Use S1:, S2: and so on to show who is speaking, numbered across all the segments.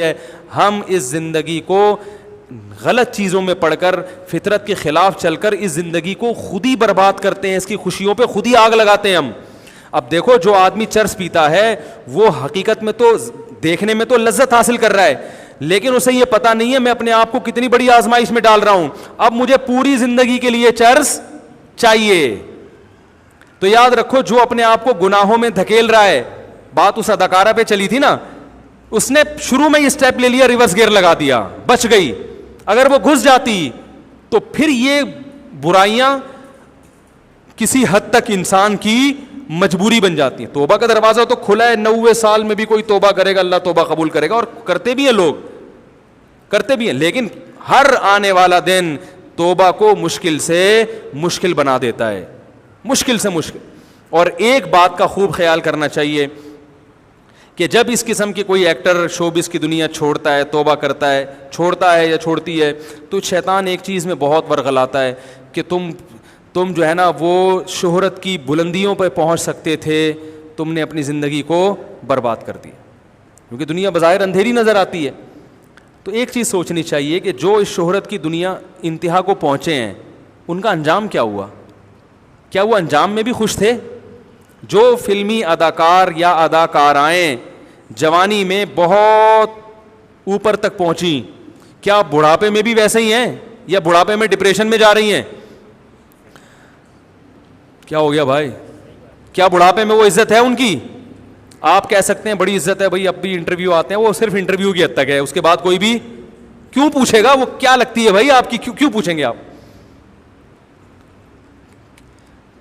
S1: ہے ہم اس زندگی کو غلط چیزوں میں پڑھ کر, فطرت کے خلاف چل کر اس زندگی کو خود ہی برباد کرتے ہیں, اس کی خوشیوں پہ خود ہی آگ لگاتے ہیں ہم. اب دیکھو جو آدمی چرس پیتا ہے وہ حقیقت میں تو دیکھنے میں تو لذت حاصل کر رہا ہے, لیکن اسے یہ پتا نہیں ہے میں اپنے آپ کو کتنی بڑی آزمائش میں ڈال رہا ہوں. اب مجھے پوری زندگی کے لیے چرس چاہیے. تو یاد رکھو جو اپنے آپ کو گناہوں میں دھکیل رہا ہے, بات اس اداکارہ پہ چلی تھی نا, اس نے شروع میں یہ اسٹیپ لے لیا, ریورس گیئر لگا دیا, بچ گئی. اگر وہ گھس جاتی تو پھر یہ برائیاں کسی حد تک انسان کی مجبوری بن جاتی ہیں. توبہ کا دروازہ تو کھلا ہے, 90 سال میں بھی کوئی توبہ کرے گا اللہ توبہ قبول کرے گا, اور کرتے بھی ہیں لوگ, کرتے بھی ہیں, لیکن ہر آنے والا دن توبہ کو مشکل سے مشکل بنا دیتا ہے, مشکل سے مشکل. اور ایک بات کا خوب خیال کرنا چاہیے کہ جب اس قسم کی کوئی ایکٹر شوبز کی دنیا چھوڑتا ہے, توبہ کرتا ہے, چھوڑتا ہے یا چھوڑتی ہے, تو شیطان ایک چیز میں بہت ورغلاتا ہے کہ تم جو ہے نا وہ شہرت کی بلندیوں پہ پہنچ سکتے تھے, تم نے اپنی زندگی کو برباد کر دیا, کیونکہ دنیا بظاہر اندھیری نظر آتی ہے. تو ایک چیز سوچنی چاہیے کہ جو اس شہرت کی دنیا انتہا کو پہنچے ہیں ان کا انجام کیا ہوا؟ کیا وہ انجام میں بھی خوش تھے؟ جو فلمی اداکار یا اداکارائیں جوانی میں بہت اوپر تک پہنچی, کیا بڑھاپے میں بھی ویسے ہی ہیں یا بڑھاپے میں ڈپریشن میں جا رہی ہیں؟ کیا ہو گیا بھائی؟ کیا بڑھاپے میں وہ عزت ہے ان کی؟ آپ کہہ سکتے ہیں بڑی عزت ہے بھائی, اب بھی انٹرویو آتے ہیں, وہ صرف انٹرویو کی حد تک ہے, اس کے بعد کوئی بھی کیوں پوچھے گا؟ وہ کیا لگتی ہے بھائی آپ کی, کیوں پوچھیں گے آپ؟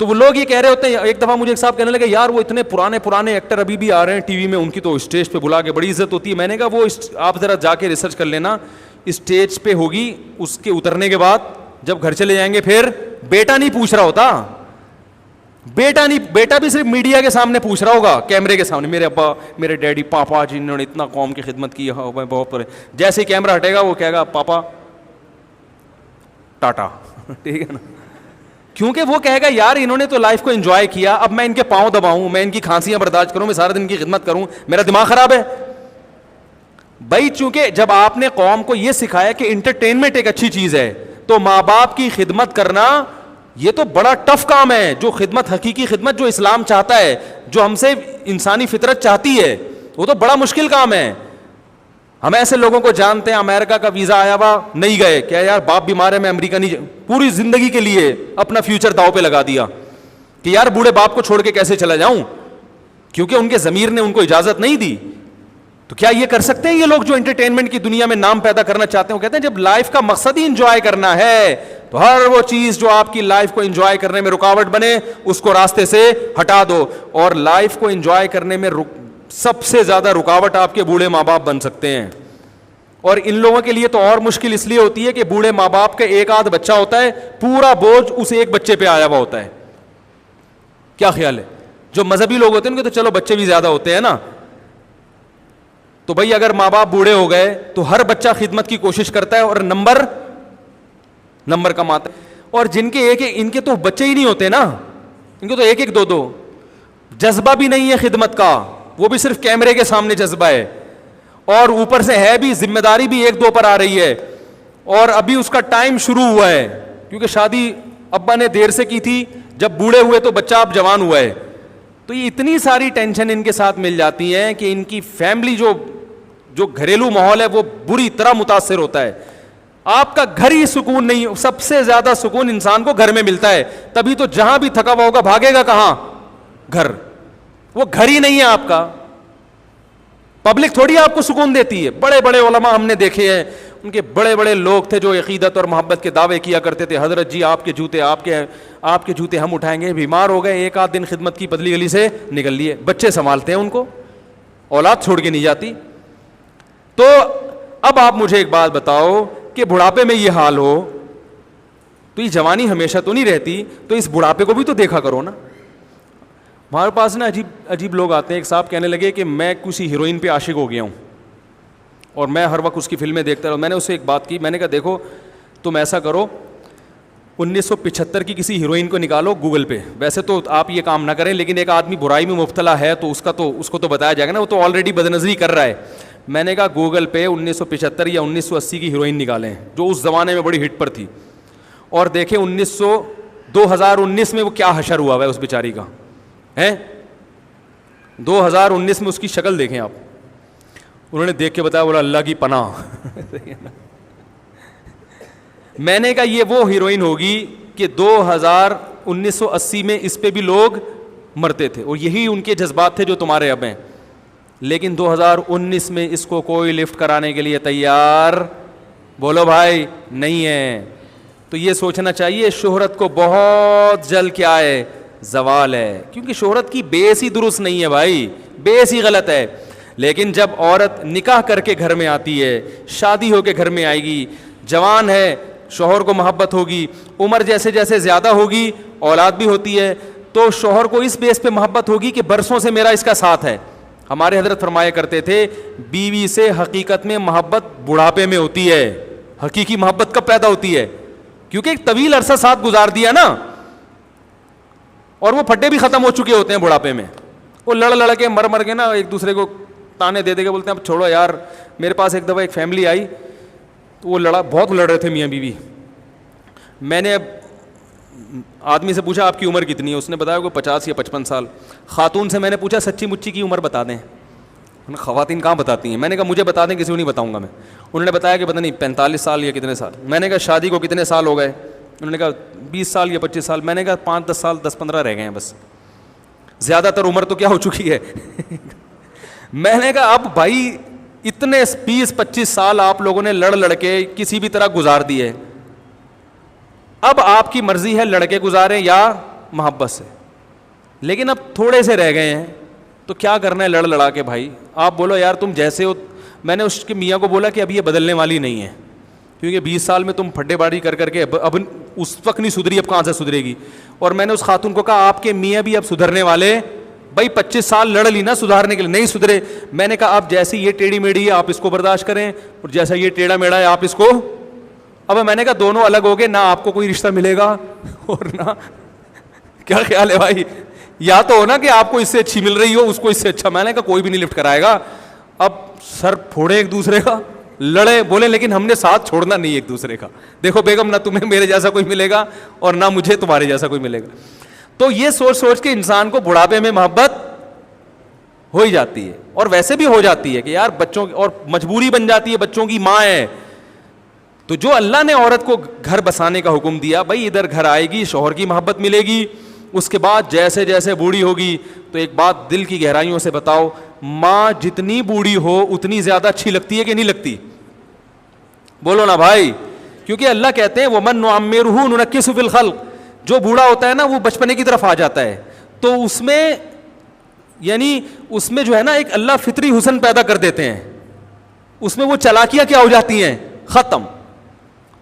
S1: تو وہ لوگ یہ کہہ رہے ہوتے ہیں. ایک دفعہ مجھے ایک صاحب کہنے لگے یار وہ اتنے پرانے ایکٹر ابھی بھی آ رہے ہیں ٹی وی میں, ان کی تو اسٹیج پہ بلا کے بڑی عزت ہوتی ہے. میں نے کہا وہ آپ ذرا جا کے ریسرچ کر لینا, اسٹیج پہ ہوگی, اس کے اترنے کے بعد جب گھر چلے جائیں گے پھر بیٹا نہیں پوچھ رہا ہوتا, بیٹا بھی صرف میڈیا کے سامنے پوچھ رہا ہوگا, کیمرے کے سامنے, میرے ابا میرے ڈیڈی پاپا جنہوں نے اتنا قوم کی خدمت کی ہے بہت. جیسے ہی کیمرہ ہٹے گا وہ کہے گا پاپا ٹاٹا, ٹھیک ہے نا, کیونکہ وہ کہے گا یار انہوں نے تو لائف کو انجوائے کیا, اب میں ان کے پاؤں دباؤں, میں ان کی کھانسیاں برداشت کروں, میں سارے دن کی خدمت کروں, میرا دماغ خراب ہے بھائی. چونکہ جب آپ نے قوم کو یہ سکھایا کہ انٹرٹینمنٹ ایک اچھی چیز ہے, تو ماں باپ کی خدمت کرنا یہ تو بڑا ٹف کام ہے. جو خدمت, حقیقی خدمت جو اسلام چاہتا ہے, جو ہم سے انسانی فطرت چاہتی ہے, وہ تو بڑا مشکل کام ہے. ہم ایسے لوگوں کو جانتے ہیں امریکہ کا ویزا آیا ہوا نہیں گئے, کیا یار باپ بیمار ہے میں امریکہ نہیں, پوری زندگی کے لیے اپنا فیوچر داؤ پہ لگا دیا کہ یار بوڑھے باپ کو چھوڑ کے کیسے چلا جاؤں, کیونکہ ان کے ضمیر نے ان کو اجازت نہیں دی. تو کیا یہ کر سکتے ہیں یہ لوگ جو انٹرٹینمنٹ کی دنیا میں نام پیدا کرنا چاہتے ہیں؟ وہ کہتے ہیں جب لائف کا مقصد ہی انجوائے کرنا ہے تو ہر وہ چیز جو آپ کی لائف کو انجوائے کرنے میں رکاوٹ بنے اس کو راستے سے ہٹا دو. اور لائف کو انجوائے کرنے میں سب سے زیادہ رکاوٹ آپ کے بوڑھے ماں باپ بن سکتے ہیں. اور ان لوگوں کے لیے تو اور مشکل اس لیے ہوتی ہے کہ بوڑھے ماں باپ کا ایک آدھ بچہ ہوتا ہے, پورا بوجھ اس ایک بچے پہ آیا ہوا ہوتا ہے. کیا خیال ہے؟ جو مذہبی لوگ ہوتے ہیں ان کے تو چلو بچے بھی زیادہ ہوتے ہیں نا, تو بھائی اگر ماں باپ بوڑھے ہو گئے تو ہر بچہ خدمت کی کوشش کرتا ہے اور نمبر کماتا ہے. اور جن کے ان کے تو بچے ہی نہیں ہوتے نا, ان کے تو ایک دو, جذبہ بھی نہیں ہے خدمت کا, وہ بھی صرف کیمرے کے سامنے جذبہ ہے, اور اوپر سے ہے بھی ذمہ داری بھی ایک دو پر آ رہی ہے, اور ابھی اس کا ٹائم شروع ہوا ہے, کیونکہ شادی ابا نے دیر سے کی تھی, جب بوڑھے ہوئے تو بچہ اب جوان ہوا ہے. تو یہ اتنی ساری ٹینشن ان کے ساتھ مل جاتی ہیں کہ ان کی فیملی جو گھریلو ماحول ہے وہ بری طرح متاثر ہوتا ہے. آپ کا گھر ہی سکون نہیں, سب سے زیادہ سکون انسان کو گھر میں ملتا ہے, تبھی تو جہاں بھی تھکا ہوا ہوگا بھاگے گا کہاں؟ گھر. وہ گھر ہی نہیں ہے آپ کا. پبلک تھوڑی آپ کو سکون دیتی ہے. بڑے بڑے علماء ہم نے دیکھے ہیں, ان کے بڑے بڑے لوگ تھے جو عقیدت اور محبت کے دعوے کیا کرتے تھے, حضرت جی آپ کے جوتے ہم اٹھائیں گے. بیمار ہو گئے, ایک آدھ دن خدمت کی, پتلی گلی سے نکل لیے, بچے سنبھالتے ہیں ان کو, اولاد چھوڑ کے نہیں جاتی. تو اب آپ مجھے ایک بات بتاؤ کہ بڑھاپے میں یہ حال ہو تو یہ جوانی ہمیشہ تو نہیں رہتی, تو اس بڑھاپے کو بھی تو دیکھا کرو نا. ہمارے پاس نا عجیب لوگ آتے ہیں. ایک صاحب کہنے لگے کہ میں کسی ہیروئن پہ عاشق ہو گیا ہوں اور میں ہر وقت اس کی فلمیں دیکھتا رہا. میں نے اس سے ایک بات کی, میں نے کہا دیکھو تم ایسا کرو, 1975 کی کسی ہیروئن کو نکالو گوگل پہ. ویسے تو آپ یہ کام نہ کریں, لیکن ایک آدمی برائی میں مبتلا ہے تو اس کو تو بتایا جائے گا نا, وہ تو آلریڈی بدنظری کر رہا ہے. میں نے کہا گوگل پہ 1975 یا 1980 کی ہیروئن نکالیں جو اس زمانے میں بڑی ہٹ پر تھی, اور دیکھیں 2019 میں وہ کیا حشر ہوا ہے اس بیچاری کا ہے. 2019 میں اس کی شکل دیکھیں آپ. انہوں نے دیکھ کے بتایا, بولا اللہ کی پناہ. میں نے کہا یہ وہ ہیروئن ہوگی کہ 1980 میں اس پہ بھی لوگ مرتے تھے, اور یہی ان کے جذبات تھے جو تمہارے اب ہیں. لیکن 2019 میں اس کو کوئی لفٹ کرانے کے لیے تیار, بولو بھائی, نہیں ہے. تو یہ سوچنا چاہیے شہرت کو بہت جلد کیا ہے, زوال ہے, کیونکہ شہرت کی بیس ہی درست نہیں ہے بھائی, بیس ہی غلط ہے. لیکن جب عورت نکاح کر کے گھر میں آتی ہے, شادی ہو کے گھر میں آئے گی, جوان ہے, شوہر کو محبت ہوگی, عمر جیسے جیسے زیادہ ہوگی, اولاد بھی ہوتی ہے, تو شوہر کو اس بیس پہ محبت ہوگی کہ برسوں سے میرا اس کا ساتھ ہے. ہمارے حضرت فرمایا کرتے تھے بیوی سے حقیقت میں محبت بڑھاپے میں ہوتی ہے. حقیقی محبت کب پیدا ہوتی ہے؟ کیونکہ ایک طویل عرصہ ساتھ گزار دیا نا, اور وہ پھڈے بھی ختم ہو چکے ہوتے ہیں بڑھاپے میں. وہ لڑ کے مر کے نا ایک دوسرے کو تانے دے کے بولتے ہیں اب چھوڑو یار. میرے پاس ایک دفعہ ایک فیملی آئی تو وہ بہت لڑ رہے تھے میاں بیوی. میں نے اب آدمی سے پوچھا آپ کی عمر کتنی ہے, اس نے بتایا کوئی 50 یا 55 سال. خاتون سے میں نے پوچھا سچی مچی کی عمر بتا دیں. خواتین کہاں بتاتی ہیں؟ میں نے کہا مجھے بتا دیں, کسی کو نہیں بتاؤں گا میں. انہوں نے بتایا کہ پتہ نہیں 45 سال یا کتنے سال. میں نے کہا شادی کو کتنے سال ہو گئے؟ انہوں نے کہا 20 سال یا 25 سال. میں نے کہا 5-10 سال 10-15 رہ گئے ہیں بس, زیادہ تر عمر تو کیا ہو چکی ہے. میں نے کہا اب بھائی اتنے 20-25 سال آپ لوگوں نے لڑ کے کسی بھی طرح گزار دیے, اب آپ کی مرضی ہے لڑکے گزاریں یا محبت سے. لیکن اب تھوڑے سے رہ گئے ہیں تو کیا کرنا ہے لڑا کے بھائی. آپ بولو یار تم جیسے ہو. میں نے اس کے میاں کو بولا کہ اب یہ بدلنے والی نہیں ہے, کیونکہ 20 سال میں تم پھڈے باری کر کے اب اس وقت نہیں سدھری, اب کہاں سے سدھرے گی. اور میں نے اس خاتون کو کہا آپ کے میاں بھی اب سدھرنے والے, بھائی 25 سال لڑ لی نا سدھارنے کے لیے, نہیں سدھرے. میں نے کہا آپ جیسی یہ ٹیڑھی میڑھی ہے آپ اس کو برداشت کریں, اور جیسا یہ ٹیڑھا میڑھا ہے آپ اس کو. اب میں نے کہا دونوں الگ ہو گئے, نہ آپ کو کوئی رشتہ ملے گا اور نہ, کیا خیال ہے بھائی؟ یا تو ہو نا کہ آپ کو اس سے اچھی مل رہی ہو, اس کو اس سے اچھا. میں نے کہا کوئی بھی نہیں لفٹ کرائے گا. اب سر پھوڑے ایک دوسرے کا, لڑے, بولے لیکن ہم نے ساتھ چھوڑنا نہیں ایک دوسرے کا. دیکھو بیگم, نہ تمہیں میرے جیسا کوئی ملے گا اور نہ مجھے تمہارے جیسا کوئی ملے گا. تو یہ سوچ کے انسان کو بڑھاپے میں محبت ہو ہی جاتی ہے, اور ویسے بھی ہو جاتی ہے کہ یار بچوں کی, اور مجبوری بن جاتی ہے, بچوں کی ماں ہے. تو جو اللہ نے عورت کو گھر بسانے کا حکم دیا, بھائی ادھر گھر آئے گی, شوہر کی محبت ملے گی, اس کے بعد جیسے جیسے بوڑھی ہوگی. تو ایک بات دل کی گہرائیوں سے بتاؤ, ماں جتنی بوڑھی ہو اتنی زیادہ اچھی لگتی ہے کہ نہیں لگتی؟ بولو نا بھائی. کیونکہ اللہ کہتے ہیں وَمَن نُعَمِّرْهُ نُنَكِّسُ فِي الْخَلْقِ, جو بوڑھا ہوتا ہے نا وہ بچپنے کی طرف آ جاتا ہے. تو اس میں یعنی اس میں جو ہے نا ایک اللہ فطری حسن پیدا کر دیتے ہیں, اس میں وہ چالاکیاں کیا ہو جاتی ہیں, ختم.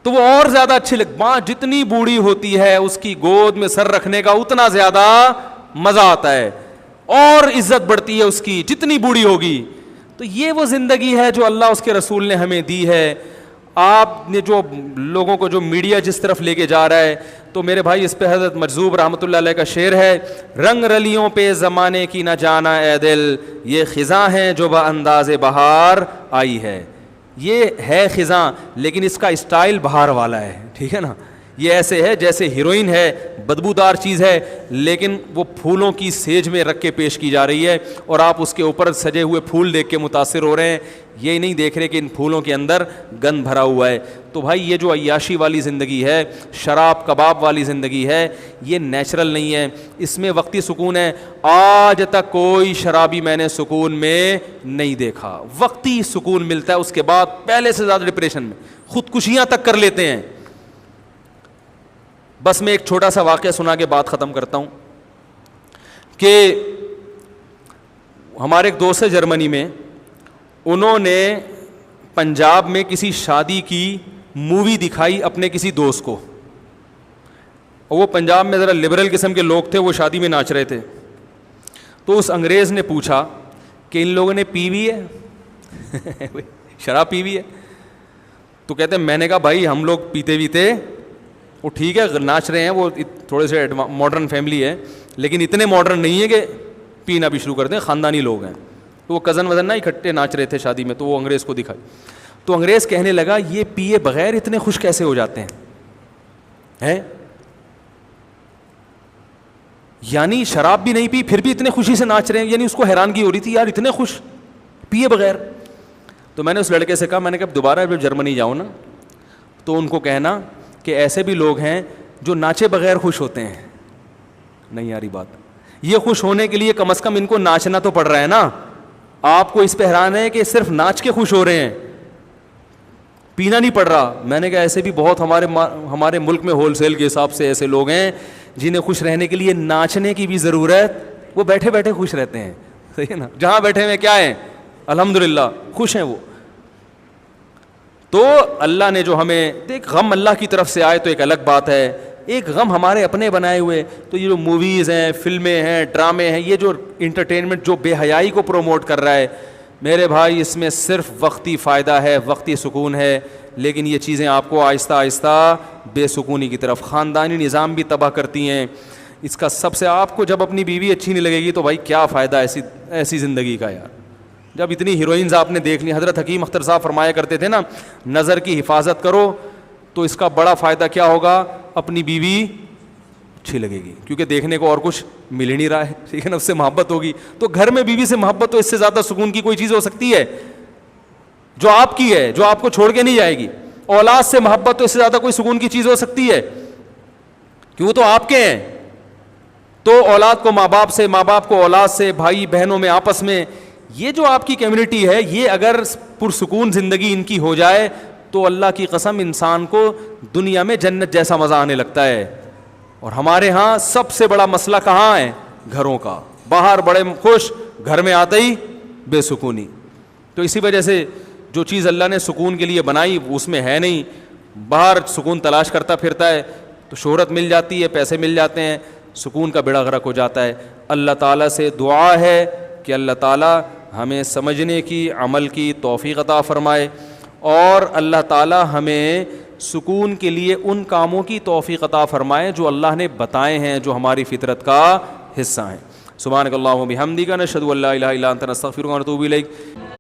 S1: تو وہ اور زیادہ اچھی ماں جتنی بوڑھی ہوتی ہے اس کی گود میں سر رکھنے کا اتنا زیادہ مزہ آتا ہے, اور عزت بڑھتی ہے اس کی جتنی بوڑھی ہوگی. تو یہ وہ زندگی ہے جو اللہ اس کے رسول نے ہمیں دی ہے. آپ نے جو لوگوں کو جو میڈیا جس طرف لے کے جا رہا ہے, تو میرے بھائی اس پہ حضرت مجذوب رحمۃ اللہ علیہ کا شعر ہے, رنگ رلیوں پہ زمانے کی نہ جانا اے دل, یہ خزاں ہیں جو بانداز بہار آئی ہے. یہ ہے خزاں لیکن اس کا اسٹائل بہار والا ہے, ٹھیک ہے نا. یہ ایسے ہے جیسے ہیروئن ہے, بدبودار چیز ہے, لیکن وہ پھولوں کی سیج میں رکھ کے پیش کی جا رہی ہے, اور آپ اس کے اوپر سجے ہوئے پھول دیکھ کے متاثر ہو رہے ہیں. یہ نہیں دیکھ رہے کہ ان پھولوں کے اندر گند بھرا ہوا ہے. تو بھائی یہ جو عیاشی والی زندگی ہے, شراب کباب والی زندگی ہے, یہ نیچرل نہیں ہے. اس میں وقتی سکون ہے. آج تک کوئی شرابی میں نے سکون میں نہیں دیکھا. وقتی سکون ملتا ہے, اس کے بعد پہلے سے زیادہ ڈپریشن میں, خودکشیاں تک کر لیتے ہیں. بس میں ایک چھوٹا سا واقعہ سنا کے بات ختم کرتا ہوں کہ ہمارے ایک دوست ہے جرمنی میں, انہوں نے پنجاب میں کسی شادی کی مووی دکھائی اپنے کسی دوست کو, اور وہ پنجاب میں ذرا لبرل قسم کے لوگ تھے, وہ شادی میں ناچ رہے تھے. تو اس انگریز نے پوچھا کہ ان لوگوں نے پی ہوئی ہے شراب پی ہوئی ہے؟ تو کہتے ہیں, میں نے کہا بھائی ہم لوگ پیتے وہ ٹھیک ہے ناچ رہے ہیں, وہ تھوڑے سے ماڈرن فیملی ہے, لیکن اتنے ماڈرن نہیں ہے کہ پینا بھی شروع کر دیں, خاندانی لوگ ہیں. تو وہ کزن وزن نہ اکٹھے ناچ رہے تھے شادی میں, تو وہ انگریز کو دکھائی. تو انگریز کہنے لگا یہ پیے بغیر اتنے خوش کیسے ہو جاتے ہیں, یعنی شراب بھی نہیں پی پھر بھی اتنے خوشی سے ناچ رہے ہیں. یعنی اس کو حیرانگی ہو رہی تھی, یار اتنے خوش پیے بغیر. تو میں نے اس لڑکے سے کہا, میں نے کہا دوبارہ جب جرمنی جاؤں نا تو ان کو کہنا کہ ایسے بھی لوگ ہیں جو ناچے بغیر خوش ہوتے ہیں. نہیں یاری بات, یہ خوش ہونے کے لیے کم از کم ان کو ناچنا تو پڑ رہا ہے نا. آپ کو اس پہ حیران ہے کہ صرف ناچ کے خوش ہو رہے ہیں, پینا نہیں پڑ رہا. میں نے کہا ایسے بھی بہت ہمارے ملک میں ہول سیل کے حساب سے ایسے لوگ ہیں جنہیں خوش رہنے کے لیے ناچنے کی بھی ضرورت, وہ بیٹھے بیٹھے خوش رہتے ہیں. صحیح ہے نا, جہاں بیٹھے ہوئے کیا ہیں الحمدللہ خوش ہیں وہ. تو اللہ نے جو ہمیں دیکھ غم اللہ کی طرف سے آئے تو ایک الگ بات ہے, ایک غم ہمارے اپنے بنائے ہوئے. تو یہ جو موویز ہیں, فلمیں ہیں, ڈرامے ہیں, یہ جو انٹرٹینمنٹ جو بے حیائی کو پروموٹ کر رہا ہے, میرے بھائی اس میں صرف وقتی فائدہ ہے, وقتی سکون ہے, لیکن یہ چیزیں آپ کو آہستہ آہستہ بے سکونی کی طرف, خاندانی نظام بھی تباہ کرتی ہیں. اس کا سب سے آپ کو جب اپنی بیوی اچھی نہیں لگے گی تو بھائی کیا فائدہ ایسی زندگی کا یار. جب اتنی ہیروئنز آپ نے دیکھ لی, حضرت حکیم اختر صاحب فرمایا کرتے تھے نا, نظر کی حفاظت کرو تو اس کا بڑا فائدہ کیا ہوگا, اپنی بیوی اچھی لگے گی, کیونکہ دیکھنے کو اور کچھ مل ہی نہیں رہا ہے. ٹھیک ہے نا, اس سے محبت ہوگی تو گھر میں بیوی سے محبت, تو اس سے زیادہ سکون کی کوئی چیز ہو سکتی ہے جو آپ کی ہے, جو آپ کو چھوڑ کے نہیں جائے گی. اولاد سے محبت, تو اس سے زیادہ کوئی سکون کی چیز ہو سکتی ہے کہ وہ تو آپ کے ہیں. تو اولاد کو ماں باپ سے, ماں باپ کو اولاد سے, بھائی بہنوں میں آپس میں, یہ جو آپ کی کمیونٹی ہے, یہ اگر پرسکون زندگی ان کی ہو جائے تو اللہ کی قسم انسان کو دنیا میں جنت جیسا مزہ آنے لگتا ہے. اور ہمارے ہاں سب سے بڑا مسئلہ کہاں ہے, گھروں کا. باہر بڑے خوش, گھر میں آتے ہی بے سکونی. تو اسی وجہ سے جو چیز اللہ نے سکون کے لیے بنائی اس میں ہے نہیں, باہر سکون تلاش کرتا پھرتا ہے, تو شہرت مل جاتی ہے, پیسے مل جاتے ہیں, سکون کا بیڑا غرق ہو جاتا ہے. اللہ تعالیٰ سے دعا ہے کہ اللہ تعالیٰ ہمیں سمجھنے کی, عمل کی توفیق عطا فرمائے, اور اللہ تعالیٰ ہمیں سکون کے لیے ان کاموں کی توفیق عطا فرمائے جو اللہ نے بتائے ہیں, جو ہماری فطرت کا حصہ ہیں. سبحانک اللہم و بحمدک, نشہد ان لا الہ الا انت, نستغفرک و نتوب الیک.